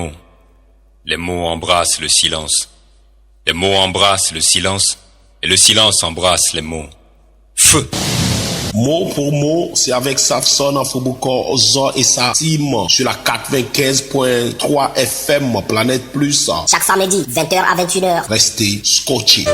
mots. Les mots embrassent le silence. Les mots embrassent le silence. Et le silence embrasse les mots. Feu. Mot pour mot, c'est avec Safson Afobukor Ozo et sa team sur la 95.3 FM Planète Plus. Chaque samedi, 20h à 21h. Restez scotchés.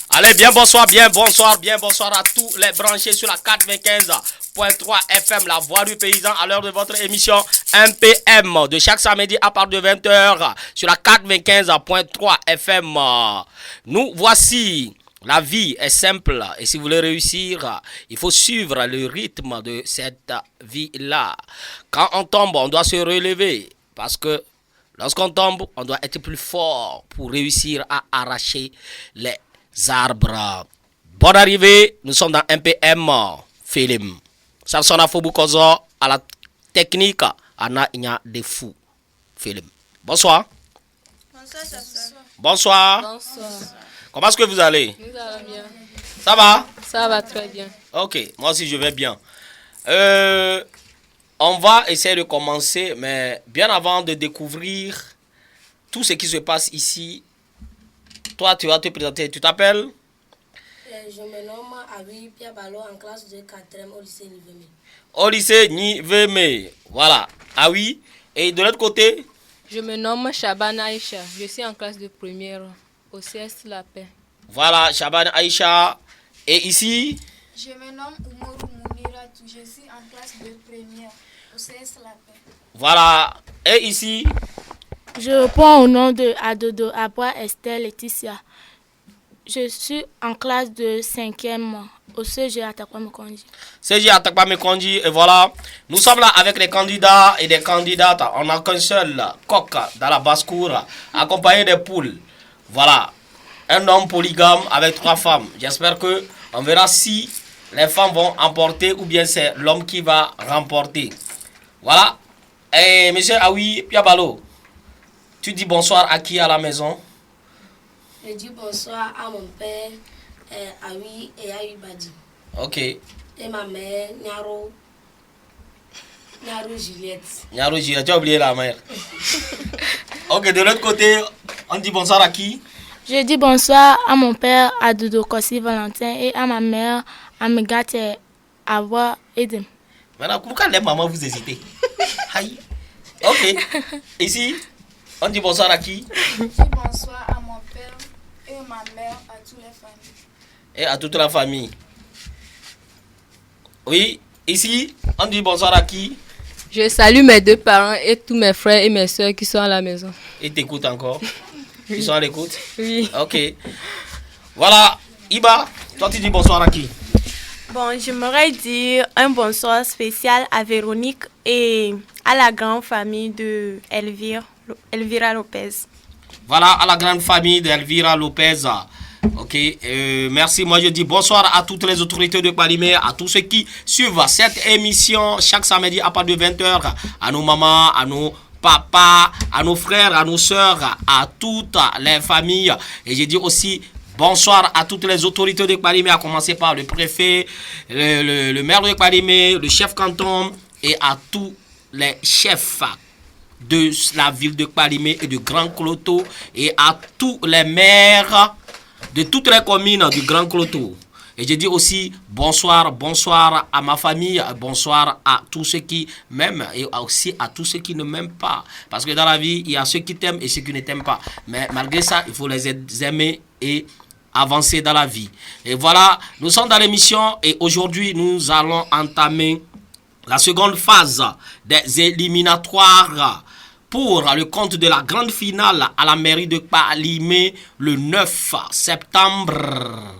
Allez, bien bonsoir à tous les branchés sur la 95.3 FM, la voix du paysan, à l'heure de votre émission MPM de chaque samedi à partir de 20h sur la 95.3 FM. Nous voici. La vie est simple et si vous voulez réussir, il faut suivre le rythme de cette vie-là. Quand on tombe, on doit se relever parce que lorsqu'on tombe, on doit être plus fort pour réussir à arracher les arbres. Bonne arrivée, nous sommes dans MPM Film. Samson Afobukor à la technique, Anna Igna de Fou Film. Bonsoir. Bonsoir. Comment est-ce que vous allez? Nous allons bien. Ça va? Ça va très bien. Ok, moi aussi je vais bien. On va essayer de commencer, mais bien avant de découvrir tout ce qui se passe ici, toi tu vas te présenter. Tu t'appelles? Je me nomme Awi Piabalo en classe de 4e au lycée Niveme. Au lycée Niveme. Voilà. Ah oui. Et de l'autre côté? Je me nomme Shaban Aïcha. Je suis en classe de première au CS La Paix. Voilà, Shaban Aïcha. Et ici? Je me nomme Oumourou Mouniratou. Je suis en classe de première au CS La Paix. Voilà. Et ici? Je réponds au nom de Adodo Abwa Estelle Laetitia. Je suis en classe de 5e au CG Atakwamekonji. CG Atakwamekonji, et voilà. Nous sommes là avec les candidats et des candidates. On n'a qu'un seul coq dans la basse-cour, accompagné des poules. Voilà. Un homme polygame avec 3 femmes. J'espère qu'on verra si les femmes vont emporter ou bien c'est l'homme qui va remporter. Voilà. Et monsieur Awi Piabalo, tu dis bonsoir à qui à la maison? Je dis bonsoir à mon père, Awi et Awi Badi. Ok. Et ma mère, Nyaro Juliette. Nyaro Juliette, tu as oublié la mère. Ok, de l'autre côté, on dit bonsoir à qui? Je dis bonsoir à mon père, Adodo Kossi Valentin, et à ma mère, Amegate Awa Edem. Maintenant, pourquoi les mamans vous hésitez? Aïe. Ok. Ici, on dit bonsoir à qui? Je dis bonsoir à mon père et ma mère, à toutes les familles. Et à toute la famille. Oui, ici, on dit bonsoir à qui? Je salue mes 2 parents et tous mes frères et mes soeurs qui sont à la maison. Et t'écoutes encore. Ils sont à l'écoute? Oui. Ok. Voilà, Iba, toi tu dis bonsoir à qui? Bon, j'aimerais dire un bonsoir spécial à Véronique et à la grande famille de Elvira Lopez. Voilà, à la grande famille d'Elvira Lopez. Ok, merci. Moi je dis bonsoir à toutes les autorités de Kpalimé, à tous ceux qui suivent cette émission chaque samedi à partir de 20h, à nos mamans, à nos papas, à nos frères, à nos sœurs, à toutes les familles. Et je dis aussi bonsoir à toutes les autorités de Kpalimé, à commencer par le préfet, le maire de Kpalimé, le chef canton et à tous les chefs de la ville de Kpalimé et du Grand Cloto et à tous les maires de toutes les communes du Grand Cloto. Et je dis aussi bonsoir à ma famille, bonsoir à tous ceux qui m'aiment et aussi à tous ceux qui ne m'aiment pas. Parce que dans la vie, il y a ceux qui t'aiment et ceux qui ne t'aiment pas. Mais malgré ça, il faut les aimer et avancer dans la vie. Et voilà, nous sommes dans l'émission et aujourd'hui, nous allons entamer la seconde phase des éliminatoires pour le compte de la grande finale à la mairie de Kpalimé le 9 septembre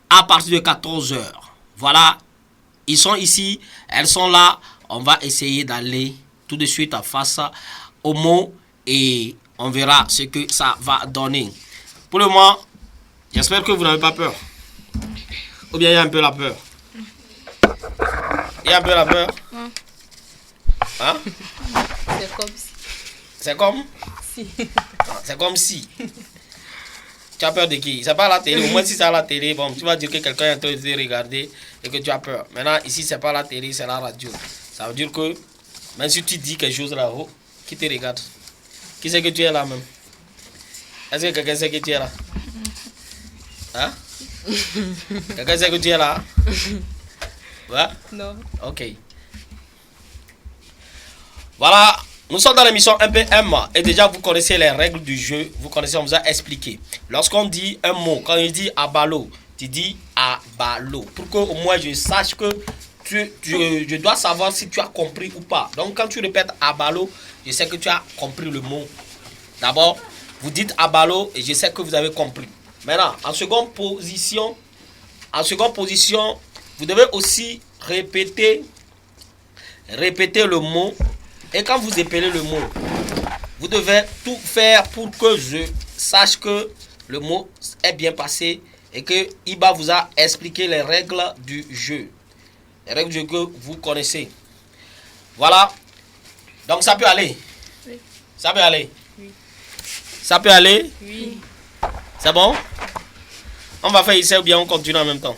à partir de 14h. Voilà, ils sont ici, elles sont là. On va essayer d'aller tout de suite face au mot et on verra ce que ça va donner. Pour le moment, j'espère que vous n'avez pas peur. Ou bien il y a un peu la peur. Il y a un peu la peur. Hein? C'est comme si. C'est comme? Si. C'est comme si. Tu as peur de qui? C'est pas à la télé. Au moins si c'est à la télé, bon, tu vas dire que quelqu'un est en train de te regarder et que tu as peur. Maintenant, ici, c'est pas la télé, c'est la radio. Ça veut dire que, même si tu dis quelque chose là-haut, qui te regarde? Qui sait que tu es là même? Est-ce que quelqu'un sait que tu es là? Hein? Quelqu'un sait que tu es là? Ouais? Non. Ok. Voilà. Nous sommes dans l'émission MPM et déjà vous connaissez les règles du jeu, vous connaissez, on vous a expliqué. Lorsqu'on dit un mot, quand il dit abalo, tu dis abalo. Pour que au moins je sache que je dois savoir si tu as compris ou pas. Donc quand tu répètes abalo, je sais que tu as compris le mot. D'abord, vous dites abalo et je sais que vous avez compris. Maintenant, en seconde position, vous devez aussi répéter le mot. Et quand vous épelez le mot, vous devez tout faire pour que je sache que le mot est bien passé et que Iba vous a expliqué les règles du jeu. Les règles du jeu que vous connaissez. Voilà. Donc ça peut aller. Oui. Ça peut aller. Oui. Ça peut aller. Oui. C'est bon? On va faire ici ou bien on continue en même temps?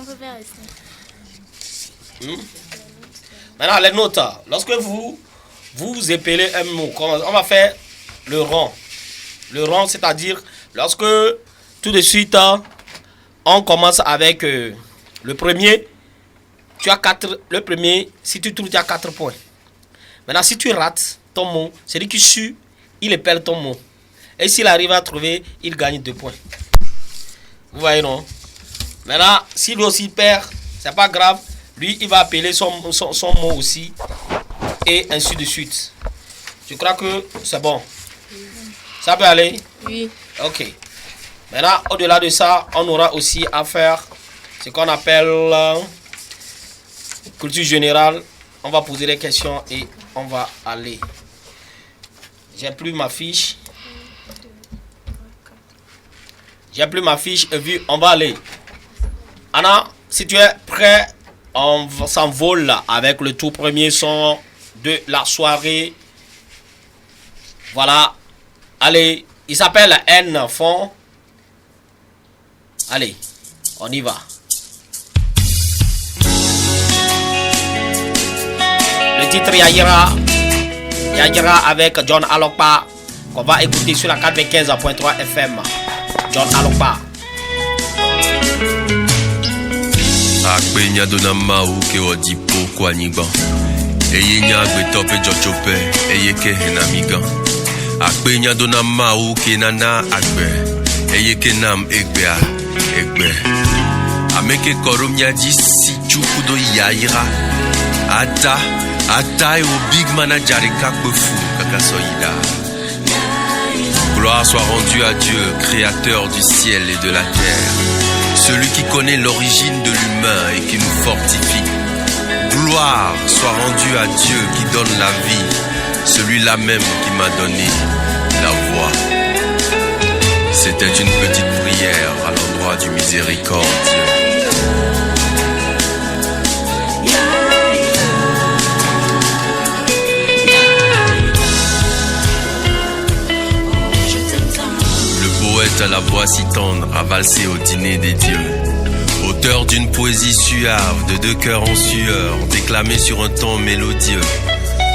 On peut faire ici. Maintenant, les notes. Lorsque vous épelez un mot, on va faire le rond. Le rond, c'est-à-dire lorsque tout de suite, on commence avec le premier. Tu as 4. Le premier, si tu trouves, tu as 4 points. Maintenant, si tu rates ton mot, celui qui suit, il épelle ton mot. Et s'il arrive à trouver, il gagne 2 points. Vous voyez, non? Maintenant, si lui aussi perd, c'est pas grave. Lui, il va appeler son mot aussi. Et ainsi de suite. Je crois que c'est bon. Ça peut aller? Oui. Ok. Maintenant, au-delà de ça, on aura aussi à faire ce qu'on appelle culture générale. On va poser des questions et on va aller. J'ai plus ma fiche. Et vu, on va aller. Anna, si tu es prêt, on s'envole avec le tout premier son de la soirée. Voilà. Allez, il s'appelle N Fond. Allez, on y va. Le titre Yayira avec John Alokpa qu'on va écouter sur la 95.3 FM. John Alokpa. Akpenya dona mau ke odipo kwa niban. Eye nyagbe tope jochope eye ke henamigan. Akpenya dona mau ke nana agbe. Eye ke nam egbe a egbe. Ameke korum nyaji si chukudo yaira. Ata e o big mana jare kakbe fu kakasoyida. Gloire soit rendue à Dieu, créateur du ciel et de la terre, celui qui connaît l'origine de l'humain et qui nous fortifie. Gloire soit rendue à Dieu qui donne la vie, celui-là même qui m'a donné la voix. C'était une petite prière à l'endroit du miséricordieux. Le poète à la voix si tendre a valsé au dîner des dieux. Auteur d'une poésie suave, de deux cœurs en sueur, déclamée sur un ton mélodieux.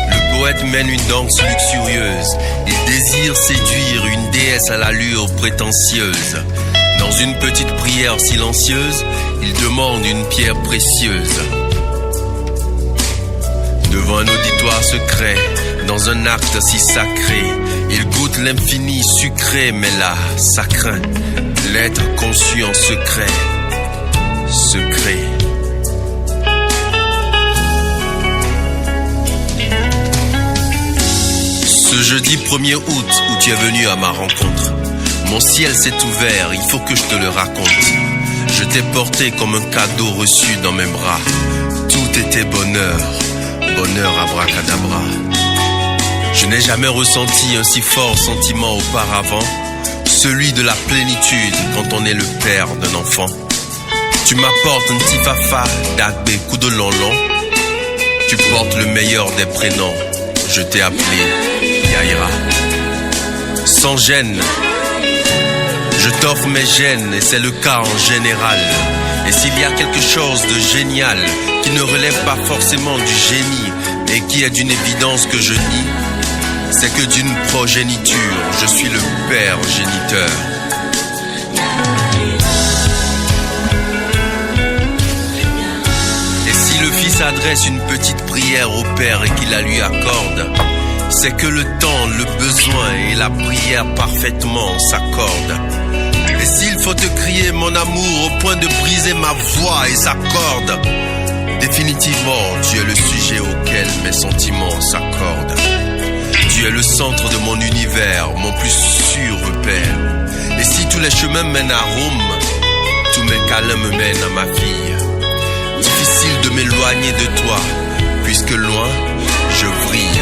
Le poète mène une danse luxurieuse. Il désire séduire une déesse à l'allure prétentieuse. Dans une petite prière silencieuse, il demande une pierre précieuse. Devant un auditoire secret, dans un acte si sacré, il goûte l'infini sucré, mais là, ça craint. L'être conçu en secret. Secret. Ce jeudi 1er août où tu es venu à ma rencontre, mon ciel s'est ouvert, il faut que je te le raconte. Je t'ai porté comme un cadeau reçu dans mes bras. Tout était bonheur, bonheur abracadabra. Je n'ai jamais ressenti un si fort sentiment auparavant, celui de la plénitude quand on est le père d'un enfant. Tu m'apportes un petit fafa, dagbe, coup de lonlon. Tu portes le meilleur des prénoms. Je t'ai appelé Yaira. Sans gêne, je t'offre mes gènes et c'est le cas en général. Et s'il y a quelque chose de génial qui ne relève pas forcément du génie et qui est d'une évidence que je nie, c'est que d'une progéniture, je suis le père géniteur. Le fils adresse une petite prière au père et qu'il la lui accorde. C'est que le temps, le besoin et la prière parfaitement s'accordent. Et s'il faut te crier mon amour au point de briser ma voix et sa corde, définitivement tu es le sujet auquel mes sentiments s'accordent. Tu es le centre de mon univers, mon plus sûr repère. Et si tous les chemins mènent à Rome, tous mes câlins me mènent à ma fille. Difficile de m'éloigner de toi, puisque loin, je brille.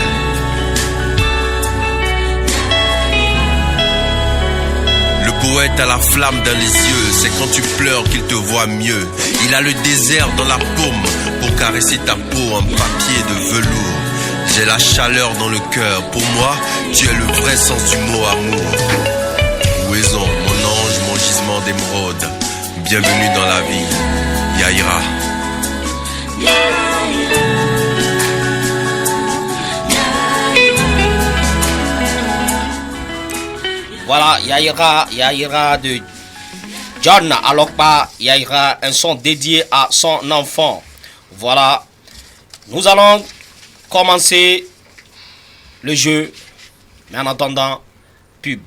Le poète a la flamme dans les yeux, c'est quand tu pleures qu'il te voit mieux. Il a le désert dans la paume pour caresser ta peau en papier de velours. J'ai la chaleur dans le cœur, pour moi, tu es le vrai sens du mot amour. Ouaison, mon ange, mon gisement d'émeraude, bienvenue dans la vie, Yaira. Voilà, Yaira de John Alokpa. Yaira, un son dédié à son enfant. Voilà, nous allons commencer le jeu, mais en attendant, pub.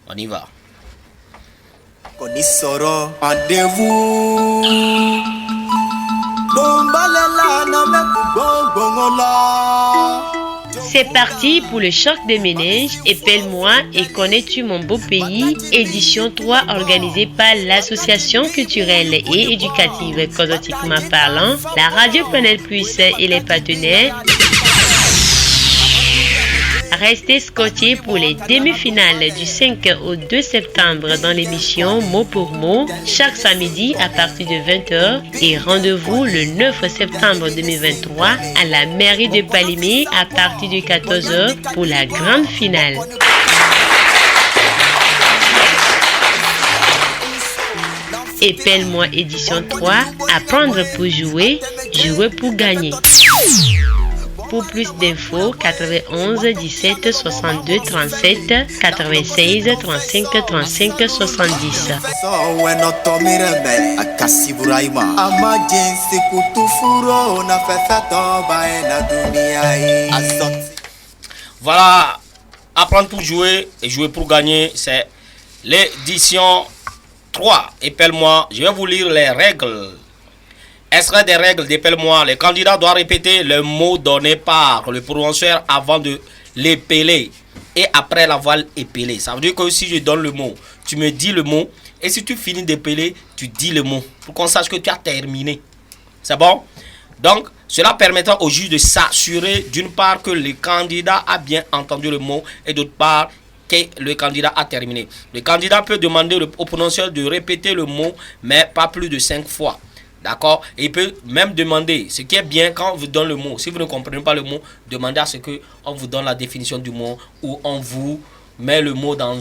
On y va. C'est parti pour le choc des ménages. Épelle-moi et connais-tu mon beau pays, édition 3 organisée par l'association culturelle et éducative Codotiquement parlant, la Radio Planète Plus et les partenaires. Restez scotchés pour les demi-finales du 5 au 2 septembre dans l'émission Mot pour mot, chaque samedi à partir de 20h et rendez-vous le 9 septembre 2023 à la mairie de Palimé à partir de 14h pour la grande finale. Épelle-moi édition 3, apprendre pour jouer, jouer pour gagner. Pour plus d'infos, 91 17 62 37 96 35 35 70. Voilà, apprendre pour jouer et jouer pour gagner, c'est l'édition 3. Épelle-moi, je vais vous lire les règles. Extrait des règles d'Épelle-moi. Les candidats doivent répéter le mot donné par le prononceur avant de l'épeler et après l'avoir épelé. Ça veut dire que si je donne le mot, tu me dis le mot. Et si tu finis d'épeler, tu dis le mot. Pour qu'on sache que tu as terminé. C'est bon? Donc, cela permettra au juge de s'assurer d'une part que le candidat a bien entendu le mot et d'autre part que le candidat a terminé. Le candidat peut demander au prononceur de répéter le mot, mais pas plus de 5 fois. D'accord? Et il peut même demander, ce qui est bien quand on vous donne le mot. Si vous ne comprenez pas le mot, demandez à ce qu'on vous donne la définition du mot ou on vous met le mot dans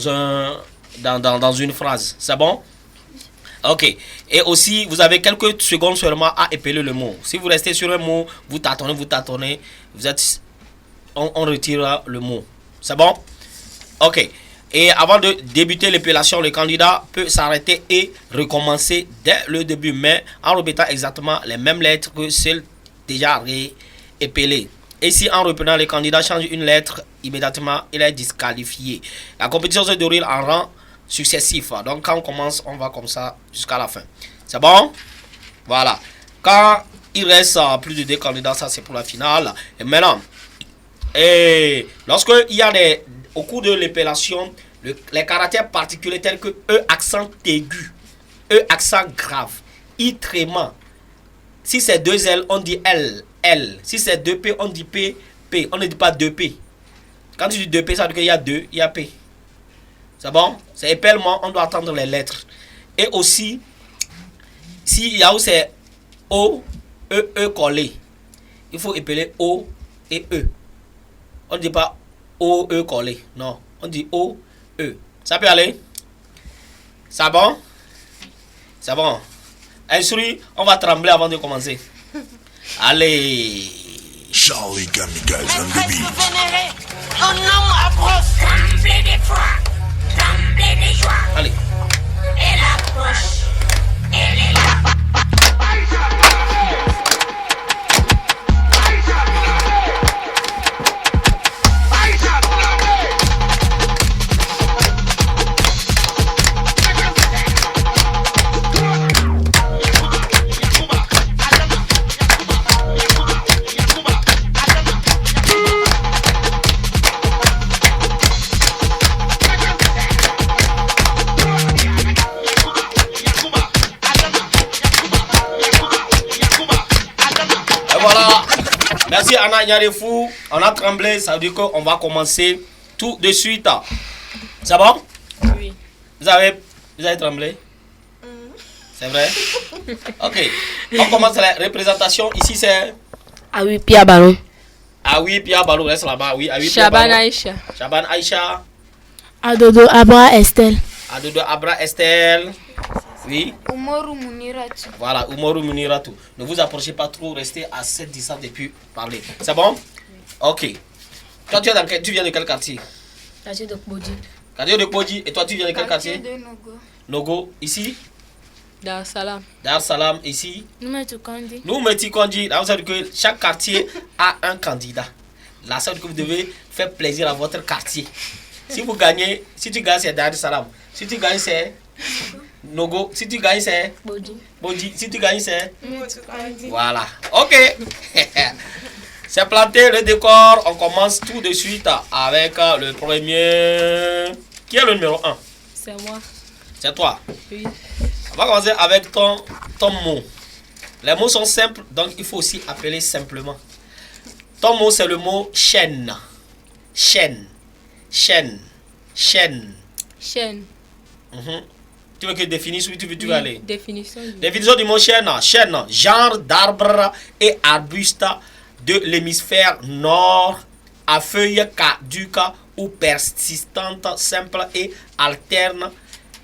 une phrase. C'est bon? Ok. Et aussi, vous avez quelques secondes seulement à épeler le mot. Si vous restez sur un mot, vous tâtonnez, on retire le mot. C'est bon? Ok. Et avant de débuter l'épellation, le candidat peut s'arrêter et recommencer dès le début, mais en répétant exactement les mêmes lettres que celles déjà épellées. Et si en reprenant, le candidat change une lettre, immédiatement, il est disqualifié. La compétition se déroule en rang successif. Donc quand on commence, on va comme ça jusqu'à la fin. C'est bon? Voilà. Quand il reste plus de 2 candidats, ça c'est pour la finale. Et maintenant, lorsque il y a au cours de l'épellation, les caractères particuliers tels que E accent aigu, E accent grave, I tréma. Si c'est 2 L, on dit L, L. Si c'est 2 P, on dit P, P. On ne dit pas 2 P. Quand tu dis 2 P, ça veut dire qu'il y a 2, il y a P. C'est bon? C'est épellement, on doit attendre les lettres. Et aussi, si il y a où c'est O, E collé, il faut épeler O et E. On ne dit pas O, E collé. Non, on dit O, E. Ça peut aller? C'est bon? C'est bon. Instruit, on va trembler avant de commencer. Allez. Charlie Kamikaze on the beat. Un homme approche, trembler des fois, trembler des joies. Allez. Elle approche, elle est là. Merci Anna Nyarefou. On a tremblé, ça veut dire qu'on va commencer tout de suite. C'est bon? Oui. Vous avez tremblé? C'est vrai? Ok. On commence la représentation. Ici c'est... Ah oui, Pierre Ballon. Ah oui, Pierre Ballon reste là-bas. Oui, ah oui, Shaban Aïcha. Shaban Aïcha. Adodo Abra Estelle. Adodo Abra Estelle. Oui. Umoru Muniratu. Voilà, Umoru Muniratu. Ne vous approchez pas trop, restez à cette distance et puis parler. C'est bon? Ok. Toi, tu viens de quel quartier? Quartier de Kbodji. Quartier de Kbodji. Et toi, tu viens de quel quartier? De Nogo. Nogo, ici? Dar Salam. Dar Salam, ici? Nous mettons Kondi. Nous mettons Kondi. Là, vous savez que chaque quartier a un candidat. Là, ça veut dire que vous devez faire plaisir à votre quartier. Si vous gagnez, si tu gagnes, c'est Dar Salam. Si tu gagnes, c'est Nogo. Si tu gagnes, c'est Bodji. Si tu gagnes, c'est voilà. Ok. C'est planté le décor. On commence tout de suite avec le premier. Qui est le numéro 1? C'est moi. C'est toi? Oui. On va commencer avec ton mot. Les mots sont simples, donc il faut aussi appeler simplement. Ton mot, c'est le mot chaîne. Chaîne. Chaîne. Chaîne. Chaîne. Tu veux que je définisse où tu veux aller? Définition du mot chaîne. Chaîne, genre d'arbre et arbuste de l'hémisphère nord à feuilles caduques ou persistantes, simples et alternes,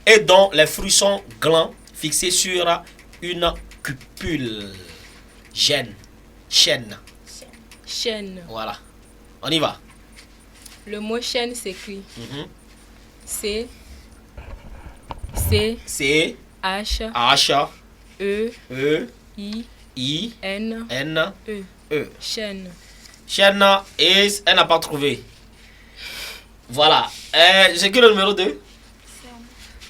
et dont les fruits sont glands fixés sur une cupule. Chaîne. Voilà. On y va. Le mot chaîne s'écrit C H E I N E. Chaîne. Chaîne et elle n'a pas trouvé. Voilà. C'est qui le numéro 2?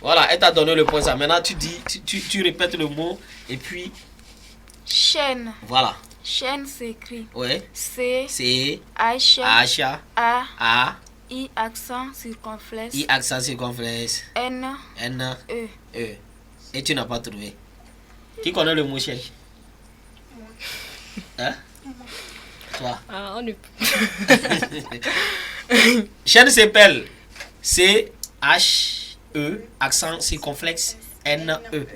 Voilà, elle t'a donné le point ça. Maintenant tu dis, tu répètes le mot et puis chaîne. Voilà. Chaîne s'écrit Oui. C, C, H, H, A, I accent circonflexe, I accent circonflexe, N, N, E. E. Et tu n'as pas trouvé. Qui connaît le mot chaîne? Hein? Toi. Ah, on est... Chaîne s'appelle C, H, E, accent circonflexe, N, E.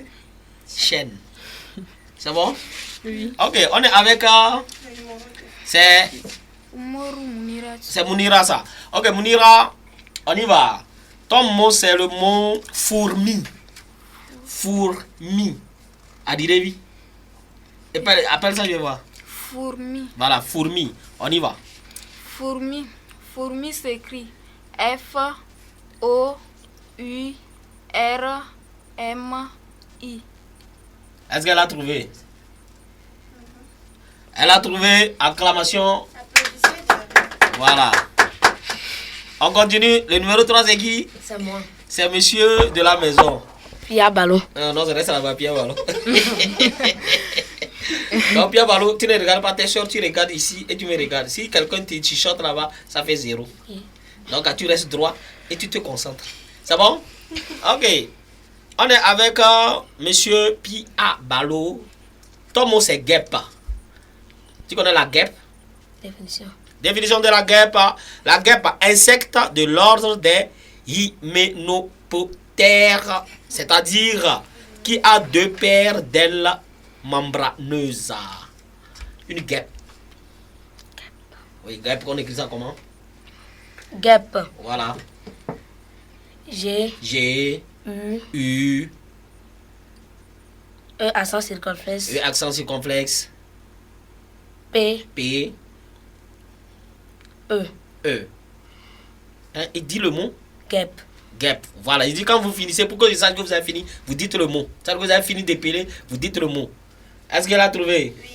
Chaîne. C'est bon? Oui. Ok, on est avec... c'est Mounira ça. Ok, Mounira, on y va. Ton mot, c'est le mot fourmi. Fourmi. Adirevi. Appelle ça, je vais voir. Fourmi. Voilà, fourmi. On y va. Fourmi. Fourmi s'écrit F, O, U, R, M, I. Est-ce qu'elle a trouvé? Elle a trouvé. Acclamation. Voilà. On continue. Le numéro 3, c'est qui? C'est moi. C'est monsieur de la maison. Pierre Ballon. Non, ça reste là-bas, Pierre Ballon. Donc, Pierre Ballon, tu ne regardes pas tes shorts, tu regardes ici et tu me regardes. Si quelqu'un te t-shirt là-bas, ça fait 0. Donc, tu restes droit et tu te concentres. C'est bon? Ok. On est avec monsieur Pierre Ballon. Ton mot, c'est guêpe. Tu connais la guêpe? Définition. Définition de la guêpe. La guêpe, insecte de l'ordre des hyménoptères, c'est-à-dire qui a 2 paires d'ailes membraneuses. Une guêpe. Oui, guêpe, on écrit ça comment? Guêpe. Voilà. G. G. U. U. E accent circonflexe. E accent circonflexe. P. P. E. E. Hein, il dit le mot? Guêpe. Guêpe. Voilà, il dit quand vous finissez, pour que je sache que vous avez fini, vous dites le mot. Ça que vous avez fini d'épeler, vous dites le mot. Est-ce qu'il a trouvé? Oui.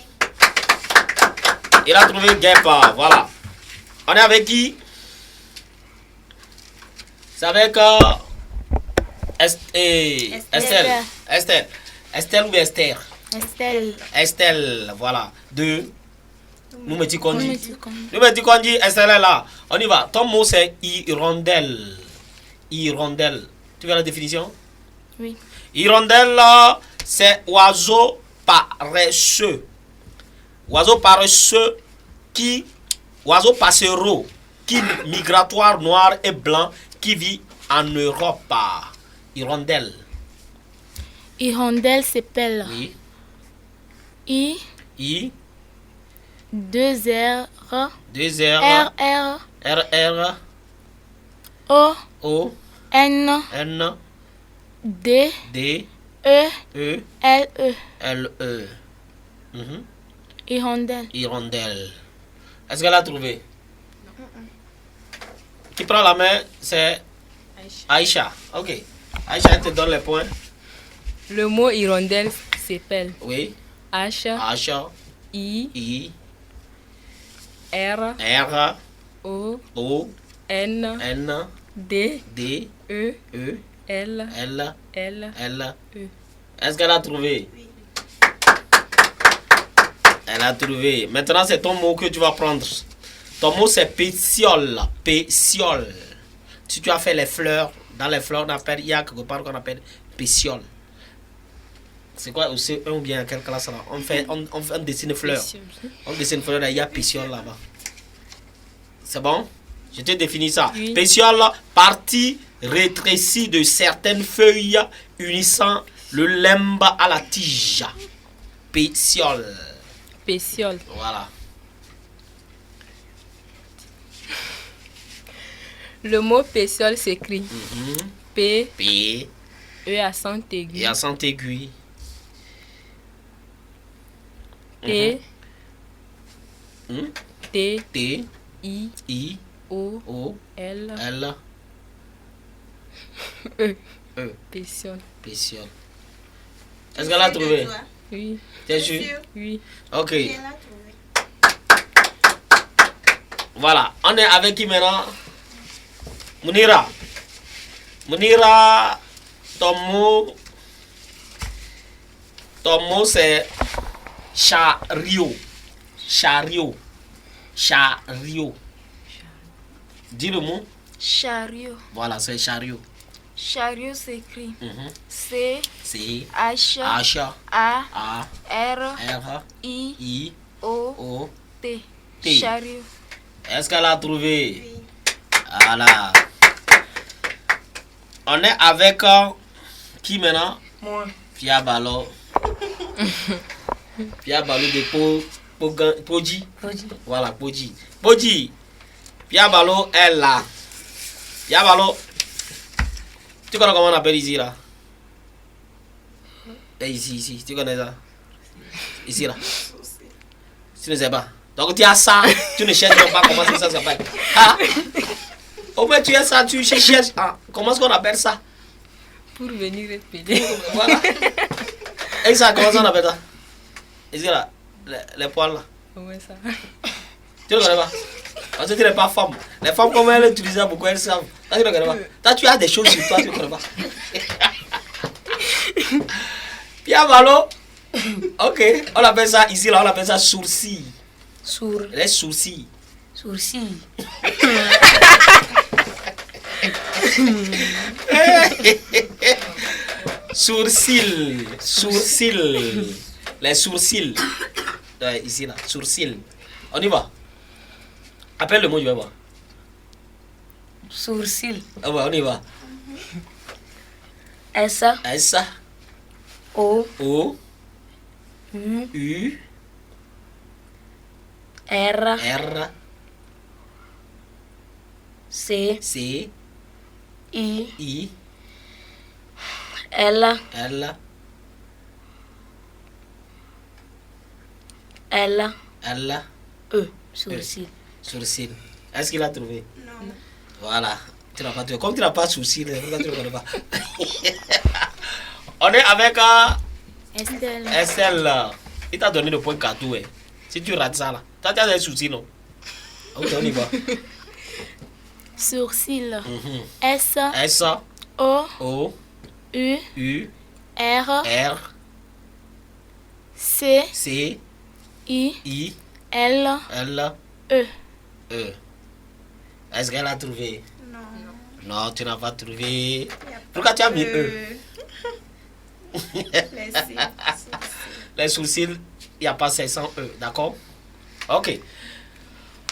Il a trouvé guêpe. Voilà. On est avec qui? C'est avec Estelle. Estelle. Estelle ou Esther? Estelle. Estelle, voilà. 2. Nous mettons Kondi. Nous mettons Kondi, Estelle est là. On y va. Ton mot c'est hirondelle. Hirondelle. Tu veux la définition? Oui. Hirondelle, c'est oiseau paresseux. Oiseau paresseux qui... Oiseau passereau qui migratoire noir et blanc qui vit en Europe. Hirondelle. Hirondelle s'appelle Oui. I 2 R 2 R R O O N N D D E E L E. L E. Hirondelle. Hirondelle. Est-ce qu'elle a trouvé? Qui prend la main, c'est Aïcha. Ok. Aïcha, elle te donne les points. Le mot hirondelle s'appelle Oui. H, H I, R, R O, O N, N D, D E, E L, L L, L E. Est-ce qu'elle a trouvé? Oui. Elle a trouvé. Maintenant, c'est ton mot que tu vas prendre. Ton mot, c'est pétiole. Pétiole. Si tu as fait les fleurs, dans les fleurs, on appelle, il y a quelque part qu'on appelle pétiole. C'est quoi? C'est un ou bien quelle classe là? On dessine fleurs. On dessine fleurs, il y a pétiole là-bas. C'est bon? Je te définis ça. Oui. Pétiole, partie rétrécie de certaines feuilles unissant le limbe à la tige. Pétiole. Pétiole. Voilà. Le mot pétiole s'écrit P E accent aigu. Et accent aigu. T T I O L E. Pétiole. Pétiole. Est-ce qu'elle a trouvé? Oui. T'es sûr? Oui. Ok. Voilà. On est avec qui maintenant? Mounira. Mounira, ton mot c'est chariot. Chariot. Chariot. Dis le mot. Chariot. Voilà, c'est chariot. Chariot s'écrit C H A R I O T. Chariot. Est-ce qu'elle a trouvé? Oui. Voilà. On est avec qui maintenant? Moi. Pia Balo. Pia Balo de Poji. Voilà, Poji. Poji. Pia Balo est là. Pia Balo. Tu connais comment on appelle ici là? Et ici, tu connais ça? Ici là. Tu ne sais pas. Donc tu as ça, tu ne cherches même pas comment ça s'appelle. Ah. Au moins tu as ça, tu cherches. Ah. Comment est-ce qu'on appelle ça? Pour venir respirer. Voilà. Et ça, comment on appelle ça? Ici là, les poils là. Comment ça? Tu ne connais pas? Parce que tu n'es pas femme. Les femmes, comme elles utilisent beaucoup, elles savent. Toi, tu ne connais pas. Toi, tu as des choses sur toi, tu ne connais pas. Pierre Malo. Ok, on appelle ça ici, là, on appelle ça sourcil. Les sourcils. Sourcil. Sourcil. Les sourcils. Ouais, ici, là, sourcil. On y va. Appelle le mot, je vais voir. Sourcil. Ah ouais, on y va. S. O. U. R. C. I. L. E. Sourcil. Sourcil. Est-ce qu'il a trouvé? Non. Voilà. Tu n'as pas trouvé. Comme tu n'as pas de sourcil, pourquoi tu ne connais pas? On est avec Estelle. Il t'a donné le point cadeau. Si tu rates ça là, tu as des sourcils, non? Ok, on y va. Sourcil. S. O. U. R. C. I. L. E. Est-ce qu'elle a trouvé? Non, tu n'as pas trouvé. Pourquoi tu as mis E? Les sourcils, il n'y a pas 500 E, d'accord? Ok.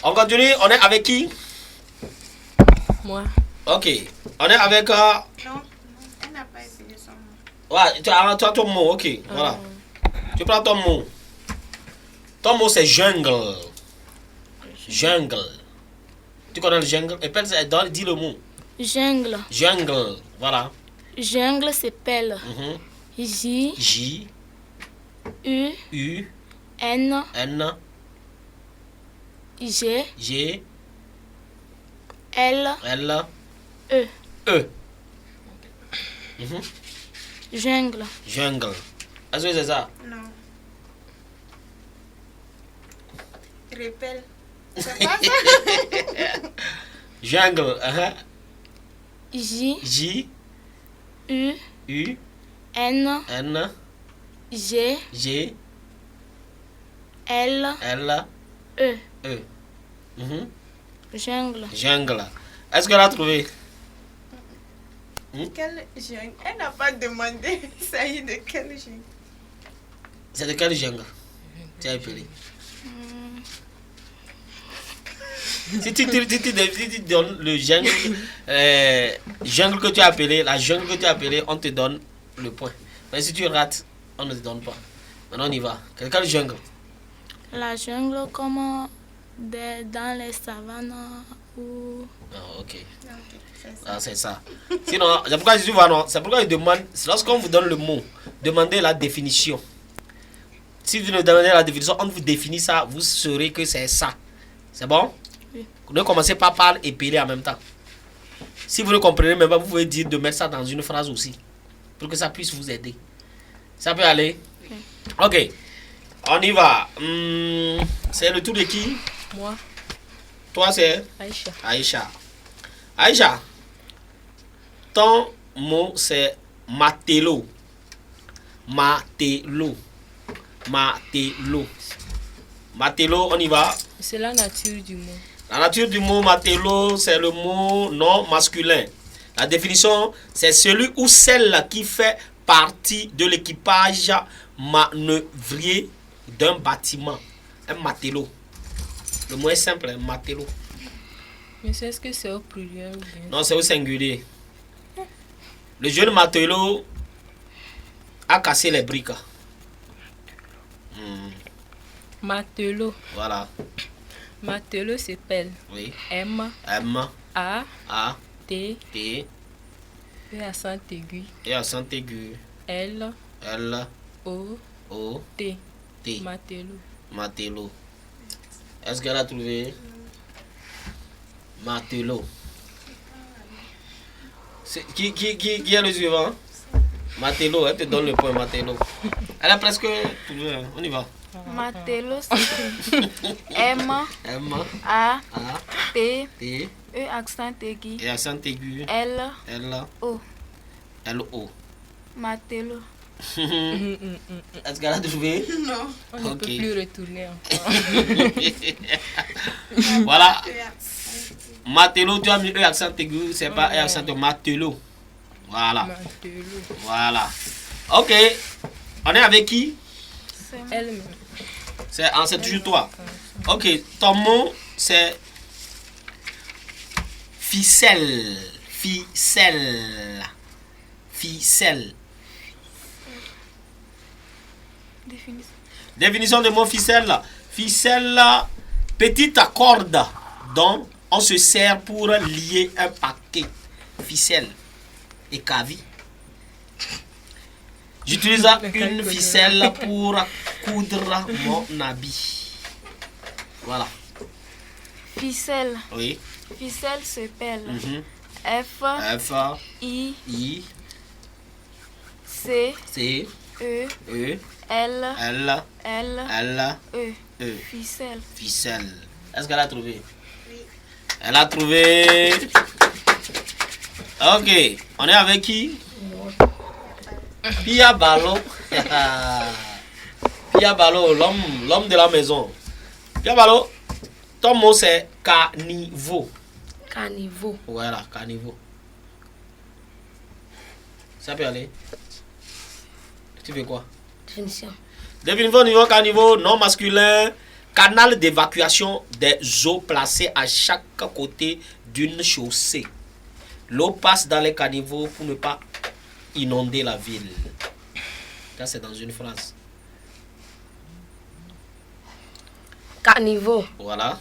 On continue, on est avec qui? Moi. Ok. On est avec... Non, elle n'a pas essayé son mot. Ouais, tu as ton mot, ok. Voilà. Tu prends ton mot. Ton mot c'est jungle. Jungle. Tu connais le jungle? Dis le mot. Jungle. Jungle, voilà. Jungle s'appelle J. U. N. G. L. E. Jungle. Est-ce que c'est ça? Non. Répète. C'est pas ça? Jungle. J. U. N. G. L. E. Jungle. Est-ce qu'elle a trouvé? Quelle jungle? Elle n'a pas demandé. Ça y est, de quelle jungle? C'est de quelle jungle? Tu as appelé? Si tu donnes le jungle, jungle que tu as appelé, la jungle que tu as appelé, on te donne le point. Mais si tu rates, on ne te donne pas. Maintenant on y va. Quelle jungle? La jungle comme dans les savanes ou... Ah, ok. Ah, c'est ça. Sinon, c'est pourquoi je vois, non? C'est pourquoi je demande, lorsqu'on vous donne le mot, demandez la définition. Si vous ne demandez la définition, on vous définit ça, vous saurez que c'est ça. C'est bon? Oui. Ne commencez pas par épeler en même temps. Si vous ne comprenez même pas, vous pouvez dire de mettre ça dans une phrase aussi. Pour que ça puisse vous aider. Ça peut aller? Oui. Ok. On y va. C'est le tour de qui? Moi. Toi, c'est? Aïcha. Aïcha. Ton mot, c'est matelot. Matelot, on y va. C'est la nature du mot. La nature du mot matelot, c'est le mot non masculin. La définition, c'est celui ou celle qui fait partie de l'équipage manœuvrier d'un bâtiment. Un matelot. Le mot est simple, un matelot. Mais est-ce que c'est au pluriel ou bien? Non, c'est au singulier. Le jeune matelot a cassé les briques. Matelot. Voilà. Matelot s'appelle Oui. M. A. T. E accent aigu. Et accent aigu. L. O. T. Matelot. Matelot. Est-ce qu'elle a trouvé? Matelot. Qui est le suivant? Matelot, elle te donne le point Matelot. Elle a presque trouvé. On y va. Matelot, c'est M. A. T. E accent aigu. Et accent aigu. L. O. Matelot. Est-ce qu'elle a trouvé? Non. On ne peut plus retourner encore. Voilà. Matelot, tu as mis E accent aigu, c'est pas E accent aigu, matelot. Voilà. Voilà. Ok. On est avec qui? Elle-même. C'est toujours toi. Ok. Ton mot, c'est ficelle. Ficelle. Ficelle. Définition de mot ficelle. Ficelle, petite corde dont on se sert pour lier un paquet. Ficelle. Et cavi. J'utilise une ficelle pour coudre mon habit. Voilà. Ficelle. Oui. Ficelle s'appelle F. I. C. E. L. E. Ficelle. Ficelle. Est-ce qu'elle a trouvé? Oui. Elle a trouvé. Ok. On est avec qui? Pia Balo. Pia Balo, l'homme de la maison. Pia Balo, ton mot c'est caniveau. Caniveau. Voilà, caniveau. Ça peut aller? Tu veux quoi? Définition. Définition niveau caniveau, non masculin. Canal d'évacuation des eaux placé à chaque côté d'une chaussée. L'eau passe dans les caniveaux pour ne pas inonder la ville. Ça, c'est dans une phrase. Caniveau. Voilà.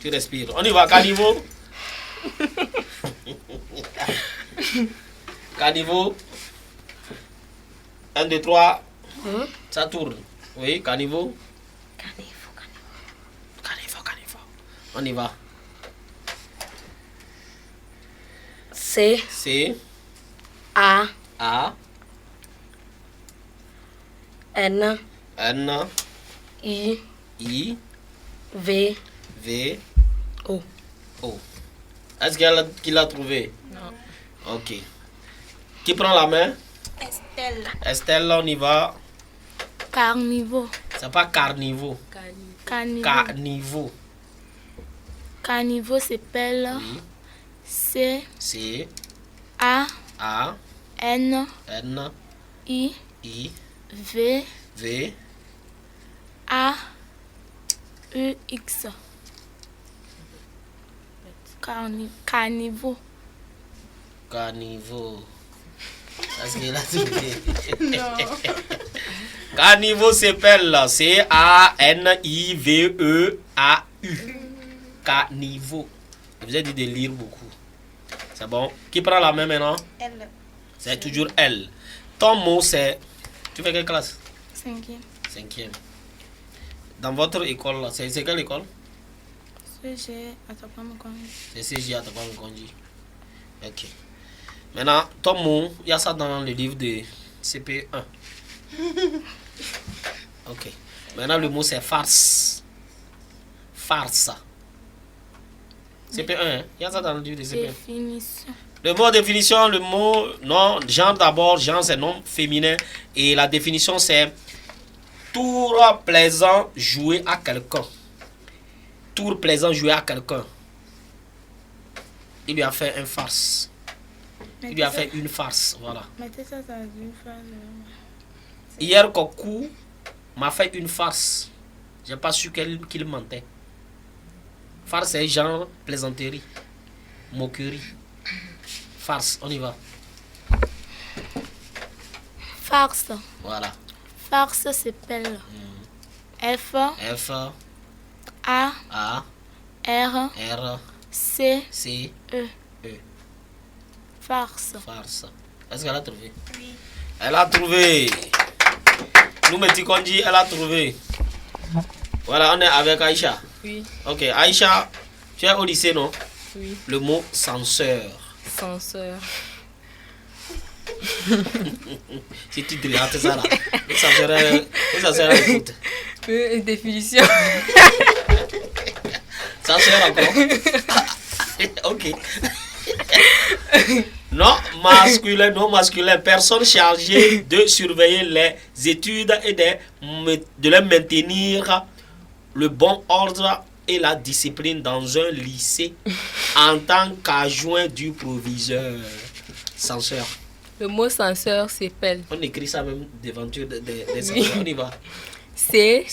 Tu respires. On y va, caniveau. Caniveau. 1, 2, 3. Ça tourne. Oui, caniveau. On y va. C. A. N. I. V. O. Est-ce qu'il l'a trouvé? Non. Ok. Qui prend la main? Estelle, on y va. Carnivore. C'est pas carnivore. Carnivore. Carnivore s'appelle C. A. N. I. V. A. U. X. Carnivore. Est-ce qu'il a trouvé? Non. Carnivore s'appelle C-A-N-I-V-E-A-U. Carnivore. Je vous ai dit de lire beaucoup. C'est bon. Qui prend la main maintenant? L. C'est toujours L. Ton mot c'est... Tu fais quelle classe? 5e. Dans votre école, c'est quelle école? CG Atakwame-Konji. C'est CG Atakwame-Konji. Ok. Maintenant, ton mot, il y a ça dans le livre de CP1. Ok. Maintenant, le mot c'est farce. Farce. CP1, hein? Il y a ça dans le livre de CP1. Définition. Le mot définition, le mot non, genre d'abord, genre c'est nom féminin. Et la définition c'est tour plaisant joué à quelqu'un. Tour plaisant joué à quelqu'un. Il lui a fait une farce. Il lui a fait une farce, voilà. Mettez ça dans une phrase. Hier, Kokou m'a fait une farce. J'ai pas su qu'il mentait. Farce, c'est genre plaisanterie, moquerie. Farce, on y va. Farce. Voilà. Farce s'appelle F A R C E. Farce. Farce. Est-ce qu'elle a trouvé? Oui. Elle a trouvé. Nous mettons qu'on dit, elle a trouvé. Voilà, on est avec Aïcha. Oui. Ok, Aïcha, tu es au lycée, non? Oui. Le mot censeur. Censeur. Si tu te rates ça là, ça sera écoute. Définition. Censeur encore. Ok. Non masculin, personne chargée de surveiller les études et de les maintenir le bon ordre et la discipline dans un lycée en tant qu'adjoint du proviseur. Censeur. Le mot censeur s'appelle. On écrit ça même devanture des censeurs. On y va. C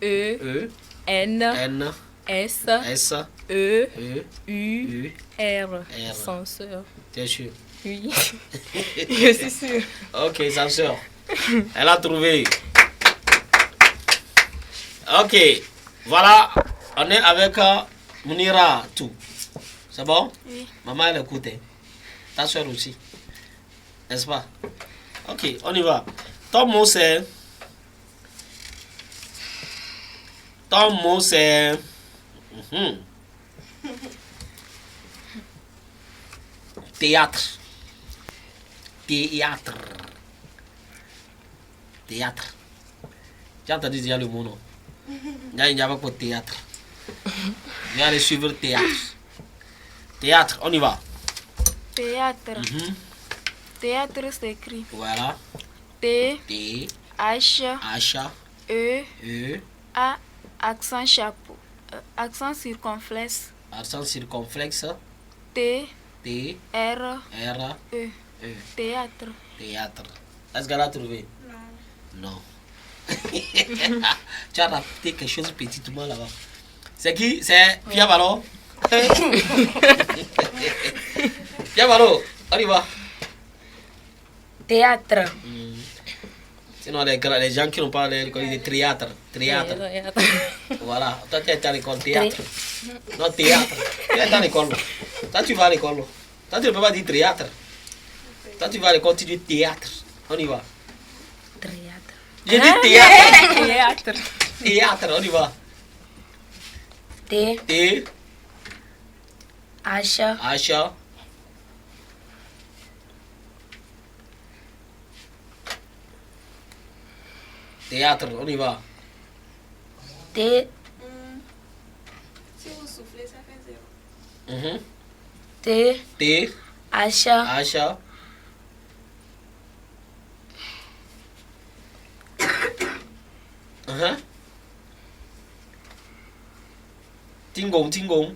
E N S E U R. Censeur. Tu es sûr? Oui. Je suis sûr. Ok, censeur. Elle a trouvé. Ok. Voilà. On est avec Mounira tout. C'est bon? Oui. Maman, elle écoute. Ta soeur aussi. N'est-ce pas? Ok, on y va. Ton mot c'est... Théâtre. Théâtre. Tu as entendu dire le mot, non? Il n'y a pas pour théâtre. Je vais aller suivre théâtre. Théâtre, on y va. Théâtre. Théâtre s'écrit. Voilà. T H E A accent chapeau. Accent circonflexe. Accent circonflexe. T R E. Théâtre. Théâtre. Est-ce qu'elle a trouvé? Non. Tu as raté quelque chose petitement là-bas. C'est qui? C'est Pierre Valo. Pierre Valo, on y va. Théâtre. Sinon, les gens qui n'ont pas l'école, ils disent théâtre. Voilà. Toi, tu es à l'école théâtre. Non, théâtre. Tu es à l'école. Toi, tu vas à l'école. Toi, tu ne peux pas dire théâtre. Toi, tu vas à l'école, tu dis théâtre. On y va. Théâtre. J'ai dit théâtre. Théâtre, on y va. T H Théâtre, on y va. T Si vous soufflez, ça fait 0. T H Tingong.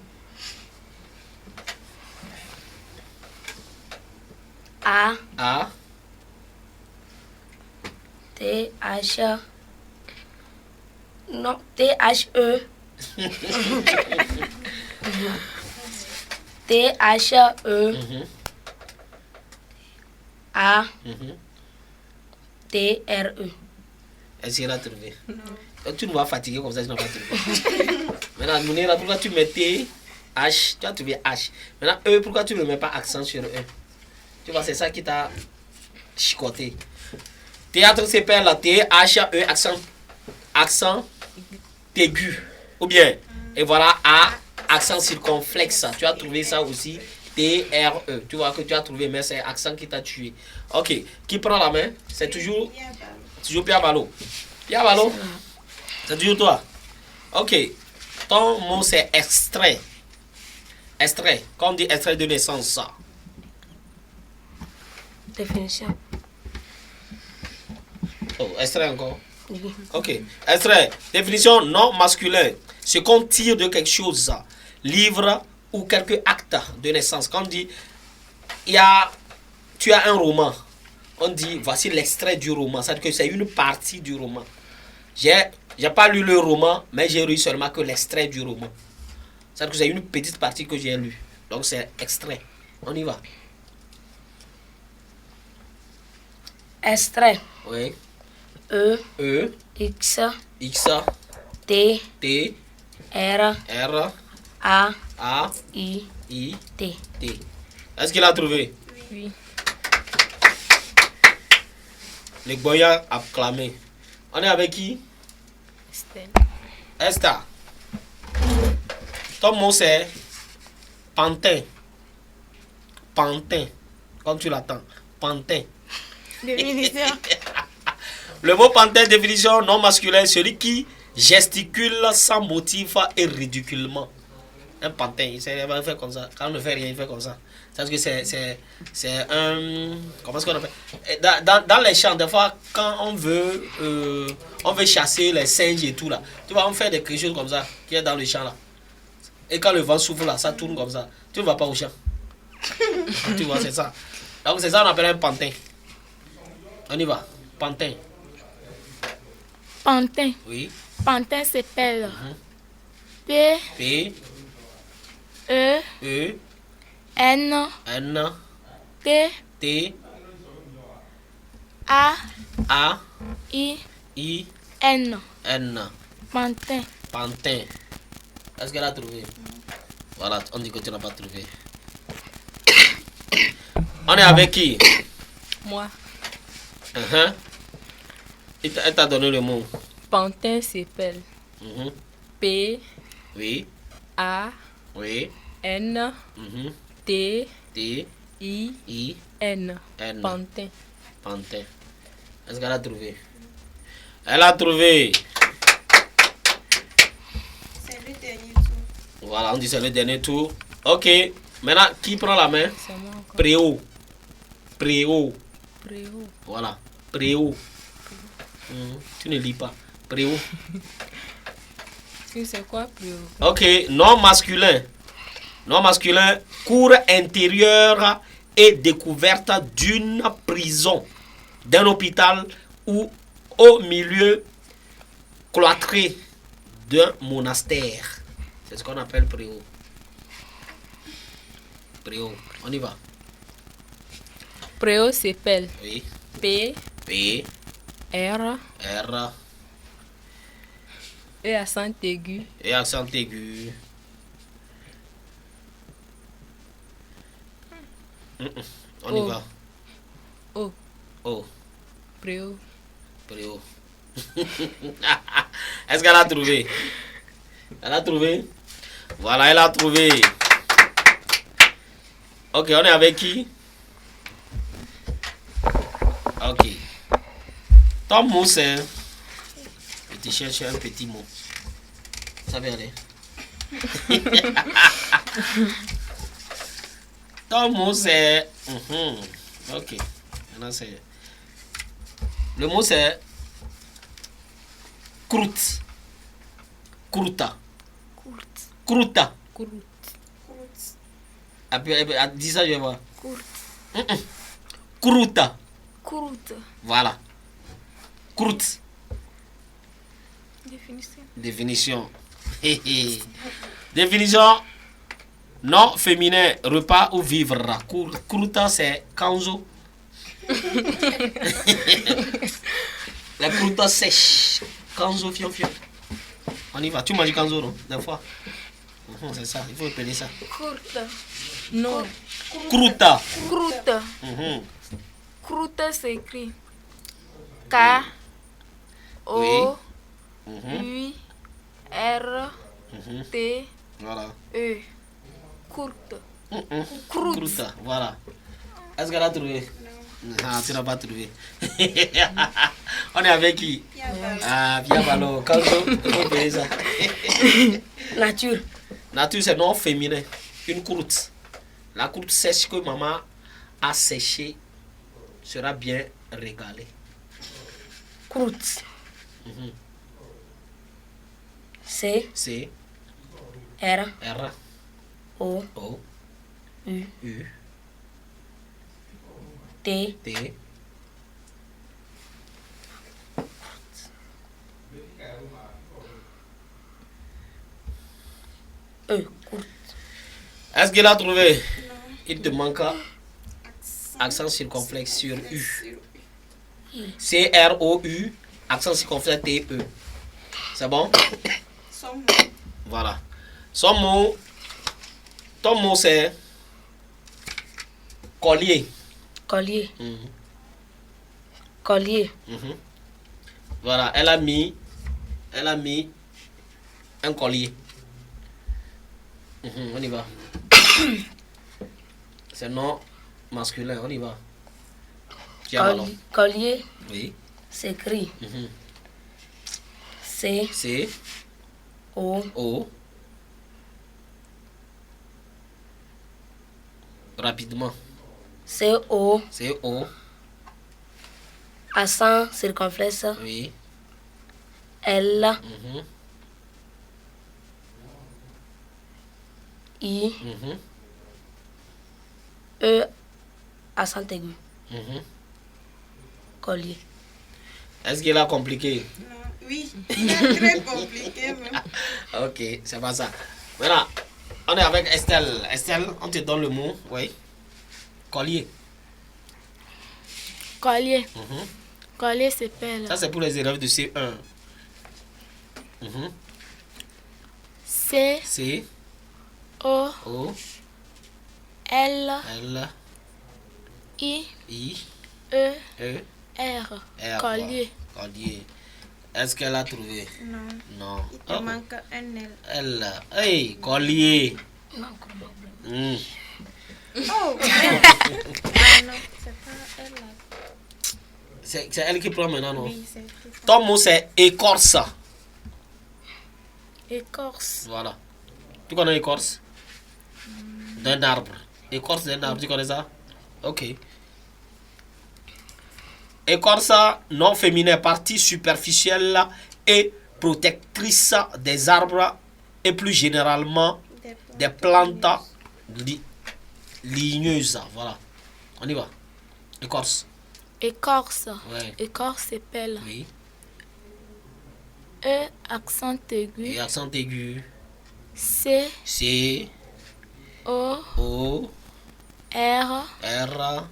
A T H non T H E T H E A T R E. Est-ce qu'elle a trouvé? Non. Tu nous vas fatiguer comme ça, tu n'as pas trouvé. Maintenant, Mounira, pourquoi tu mets T H? Tu as trouvé H. Maintenant, E, pourquoi tu ne mets pas accent sur E? Tu vois, c'est ça qui t'a chicoté. Théâtre s'appelle la T H E accent aigu. Ou bien, et voilà, A accent circonflexe. Tu as trouvé ça aussi. T R E. Tu vois que tu as trouvé, mais c'est accent qui t'a tué. Ok, qui prend la main? C'est toujours Pierre Valo. Pierre Valo, c'est toujours toi. Ok, ton mot c'est extrait. Extrait, quand on dit extrait de naissance, ça. Définition. Oh, extrait encore. Oui. Ok. Extrait. Définition non masculin. Ce qu'on tire de quelque chose. Livre ou quelque acte de naissance. Quand on dit, tu as un roman. On dit, voici l'extrait du roman. C'est-à-dire que c'est une partie du roman. J'ai pas lu le roman, mais j'ai lu seulement que l'extrait du roman. C'est-à-dire que c'est une petite partie que j'ai lue. Donc c'est extrait. On y va. Extrait. Oui. E. X. T. T. R. A. I. T. Est-ce qu'il a trouvé? Oui. Les Goya acclamés. On est avec qui? Esther. Ton mot c'est pantin. Pantin. Comme tu l'attends. Pantin. Définition. Le mot pantin, définition non masculin, celui qui gesticule sans motif et ridiculement. Un pantin, il fait comme ça. Quand on ne fait rien, il fait comme ça. C'est-à-dire que c'est un... Comment est-ce qu'on appelle? Dans les champs, des fois, quand on veut chasser les singes et tout là, tu vois, on fait des quelque chose comme ça, qui est dans le champ là. Et quand le vent souffle là, ça tourne comme ça. Tu ne vas pas au champ. Tu vois, c'est ça. Donc c'est ça qu'on appelle un pantin. On y va. Pantin. Pantin. Oui. Pantin s'appelle P. E. N. T. A. I. N. Pantin. Pantin. Est-ce qu'elle a trouvé? Voilà, on dit que tu n'as pas trouvé. On est avec qui? Moi. Elle t'a donné le mot. Pantin s'appelle P. Oui. A. Oui. N. T. I. N. Pantin. Pantin. Est-ce qu'elle a trouvé? Elle a trouvé. C'est le dernier tour. Voilà, on dit c'est le dernier tour. Ok. Maintenant, qui prend la main? C'est moi encore. Préau. Voilà. Préau. Tu ne lis pas. Préau. C'est quoi préau? Ok. Non masculin. Non masculin. Cour intérieure et découverte d'une prison, d'un hôpital ou au milieu cloîtré d'un monastère. C'est ce qu'on appelle préau. Préau. On y va. Préau s'appelle Oui. P. R. Et accent aigu. Et accent aigu. On y va. O. Préau. Est-ce qu'elle a trouvé? Elle a trouvé? Voilà, elle a trouvé. Ok, on est avec qui? Ok. Ton mot c'est... Je te cherche un petit mot. Ça va aller. Ton mot c'est... Ok. Maintenant c'est... Le mot c'est... Croûte. Croûta. Dis ça, je vais voir. Croûta. Voilà. Croûte. Définition. Définition. Non féminin, repas ou vivre. Croûta, c'est kanzo. La croûta sèche. Kanzo fion. On y va. Tu manges kanzo, non? Des fois. C'est ça, il faut appeler ça. Non. Croûta. Croûte s'écrit K. O. U. R. T. Voilà. E. Croûte. Croûta. Voilà. Est-ce qu'elle a trouvé? Ah, tu n'as pas trouvé. On est avec qui? Ah, bien ballon. Kanzo, il faut appeler ça. Nature. Nature, c'est non féminin. Une croûte. La croûte sèche que maman a séché sera bien régalé. Croûte. Mhm. C. C. R. R. O. O. U. U. T. T. E. Croûte. Est-ce qu'il a trouvé? Non. Il te manque accent circonflexe sur U. C-R-O-U, accent circonflexe T-E. C'est bon? Voilà. Son mot, ton mot c'est collier. Collier. Mhm. Collier. Mhm. Voilà, elle a mis un collier. Mhm, on y va. C'est non masculin, on y va. Collier. Oui. S'écrit. Mhm. C. C. O. O. Rapidement. C. O. C. O. Accent circonflexe. Oui. L. Mhm. I. Mhm. E. Accent aigu. Mhm. Collier. Est-ce qu'il a compliqué? Non, oui, il est très compliqué même. Ok, c'est pas ça. Voilà, on est avec Estelle. Estelle, on te donne le mot, oui. Collier. Collier. Mhm. Collier, c'est pelle. Ça, c'est pour les élèves de C1. Mhm. C. C. O. O. L. L. I. I. E. E. R. R. Collier. Collier. Est-ce qu'elle a trouvé? Non. Non. Il te manque un L. L. Hey, collier. Mm. Oh, ah non, c'est pas elle. C'est elle qui prend maintenant, non? Oui, c'est ça. Ton mot, c'est écorce. Écorce. Voilà. Tu connais écorce? D'un arbre. Écorce d'un arbre, tu connais ça? Ok. Écorce non féminin, partie superficielle et protectrice des arbres et plus généralement des plantes ligneuses. Voilà. On y va. Écorce. Écorce. Ouais. Écorce, c'est pelle. Oui. E. Accent aigu. Et accent aigu. C. C. O. O. R. R.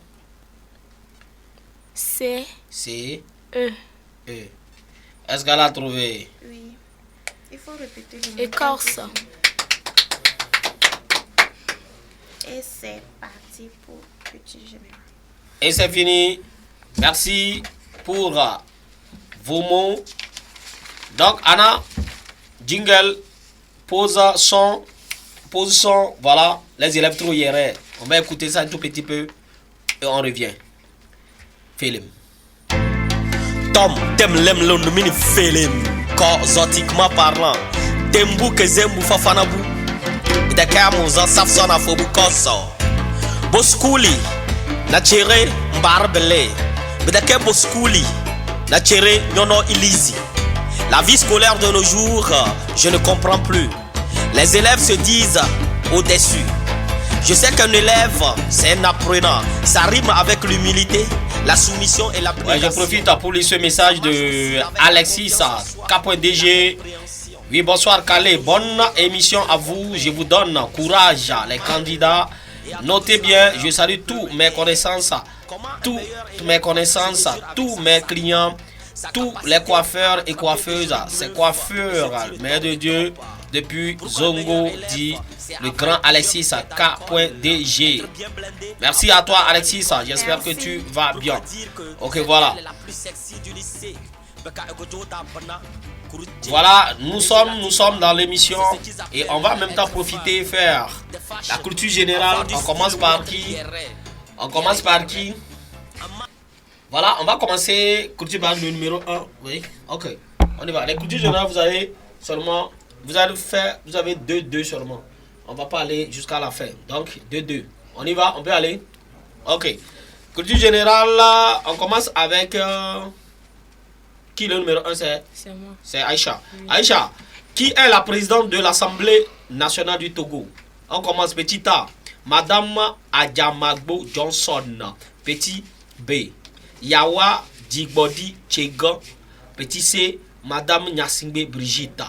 C. C. E. E. Est-ce qu'elle a trouvé? Oui. Il faut répéter le mot. Écorce. Et c'est parti pour petit général. Et c'est fini. Merci pour vos mots. Donc, Anna, jingle, pose son, voilà, les élèves trop hier. On va écouter ça un tout petit peu et on revient. Film. Tom, tem lem lon mini film. Cosmétiquement parlant, tembu que zembu fafanabu. De kamuza safsona fobu koso. Boskuli, na chere mbarbele. Bedake boskuli, na chere nyono ilizi. La vie scolaire de nos jours, je ne comprends plus. Les élèves se disent au-dessus. Je sais qu'un élève, c'est un apprenant. Ça rime avec l'humilité, la soumission et la je profite pour lire ce message de Alexis, K.DG. Oui, bonsoir Calais. Bonne émission à vous. Je vous donne courage, les candidats. Notez bien, je salue tous mes connaissances, tous mes clients, tous les coiffeurs et coiffeuses. Ces coiffeurs, Mère de Dieu, depuis Zongo, dit le grand Alexis K.DG. Merci à toi Alexis, j'espère que tu vas bien. Ok, voilà. Voilà, nous sommes dans l'émission et on va en même temps profiter et faire la culture générale. On commence par qui? Voilà, on va commencer culture par le numéro 1. Oui, ok. On y va. Les cultures générales, vous avez 2 seulement. On va pas aller jusqu'à la fin. Donc 2. On y va, on peut aller. Ok. Culture générale, on commence avec... qui le numéro 1 c'est? C'est moi. C'est Aïcha. Oui. Aïcha, qui est la présidente de l'Assemblée nationale du Togo? On commence petit A. Madame Adjamagbo Johnson. Petit B. Yawa Digbodi Tchegan. Petit C. Madame Nyasingbe Brigitte.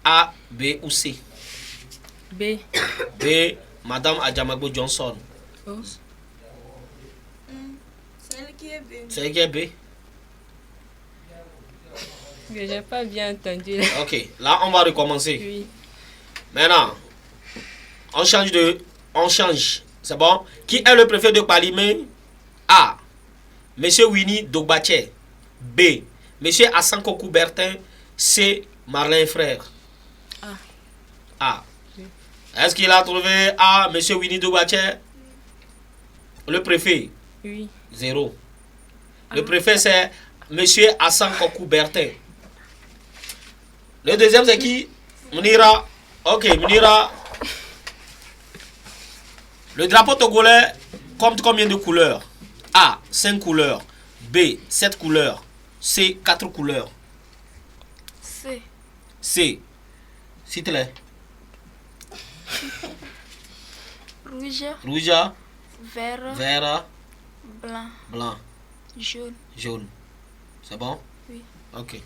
A, B ou C? B. B. Madame Adjamagbo Johnson. Oh. Celle qui est B. Celle qui est B. Je n'ai pas bien entendu. Ok, là on va recommencer. Oui. Maintenant, on change. C'est bon? Qui est le préfet de Palimé? A. Monsieur Winnie Dogbache. B. Monsieur Hassan Kokou-Bertin. C. Marlin Frère. A. A. Oui. Est-ce qu'il a trouvé A. Monsieur Winnie Dogbache? Le préfet? Oui. 0. Le préfet c'est Monsieur Hassan Kokou-Bertin. Le deuxième c'est qui? Mounira. Ok, Mounira. Le drapeau togolais compte combien de couleurs? A. 5 couleurs. B. 7 couleurs. C. 4 couleurs. C. C. Cite-les. Rouge. Rouge. Vert. Vert. Blanc. Blanc. Jaune. Jaune. C'est bon? Oui. Ok.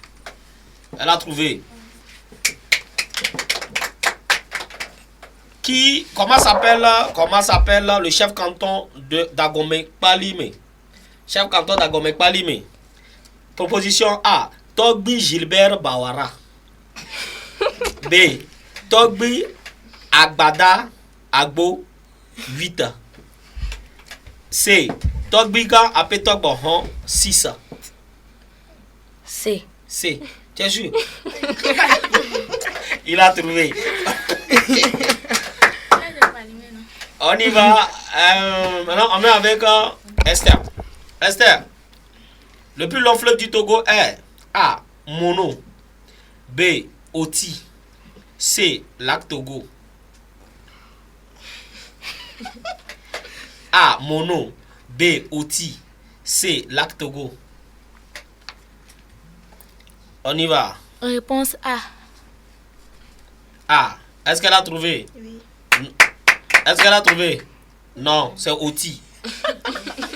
Elle a trouvé. Comment s'appelle le chef canton de Dagomé Palimé? Chef canton Dagomé Palimé. Proposition A. Togbi Gilbert Bawara. B. Togbi Agbada Agbo 8. C. Togbiga Apetogbohon 6. C. C. Tu es sûr? Il a trouvé. On y va. Maintenant, on met avec Esther. Esther. Le plus long fleuve du Togo est A. Mono. B. Oti. C. Lac Togo. A. Mono. B. Oti. C. Lac Togo. On y va. Réponse A. A. Est-ce qu'elle a trouvé? Oui. Est-ce qu'elle a trouvé? Non, c'est Oti.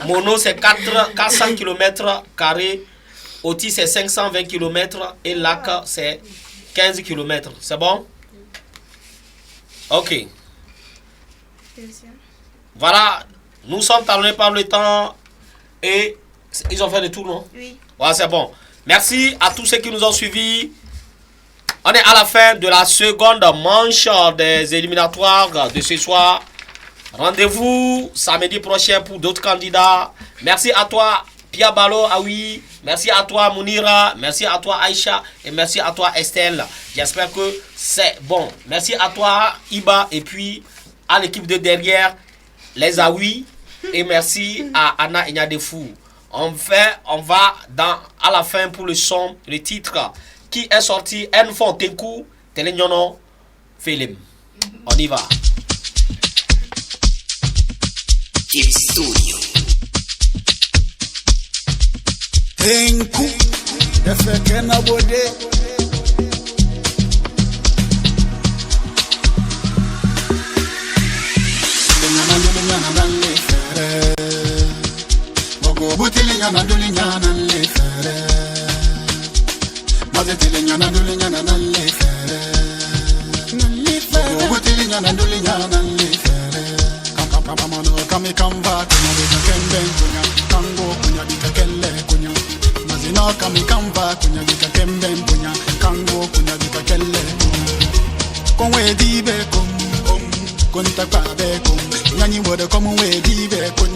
Mono, c'est 400 km². Oti, c'est 520 km. Et Lac, c'est 15 km. C'est bon? Ok. Voilà. Nous sommes talonnés par le temps. Et ils ont fait le tour, non? Oui. Ouais, c'est bon. Merci à tous ceux qui nous ont suivis. On est à la fin de la seconde manche des éliminatoires de ce soir. Rendez-vous samedi prochain pour d'autres candidats. Merci à toi, Pia Balo Aoui. Merci à toi, Mounira. Merci à toi, Aïcha. Et merci à toi, Estelle. J'espère que c'est bon. Merci à toi, Iba. Et puis à l'équipe de derrière, les Aoui. Et merci à Anna Inyadefou. On va à la fin pour le son, le titre qui est sorti Nfonteku Telenyono Film. On y va. Tenku efekena bode Butilinyana dulinyana lefere Mazetilinyana dulinyana lefere Butilinyana dulinyana lefere Kamkamkamano kamikamba kunya bika kemben kunya Kango kunya bika kelle kunya Mazino kamikamba kunya bika kemben kunya Kango kunya bika kelle kunya Konwe dibe kum Kunta kwa be kum Nyanyi wode komu we dibe kunya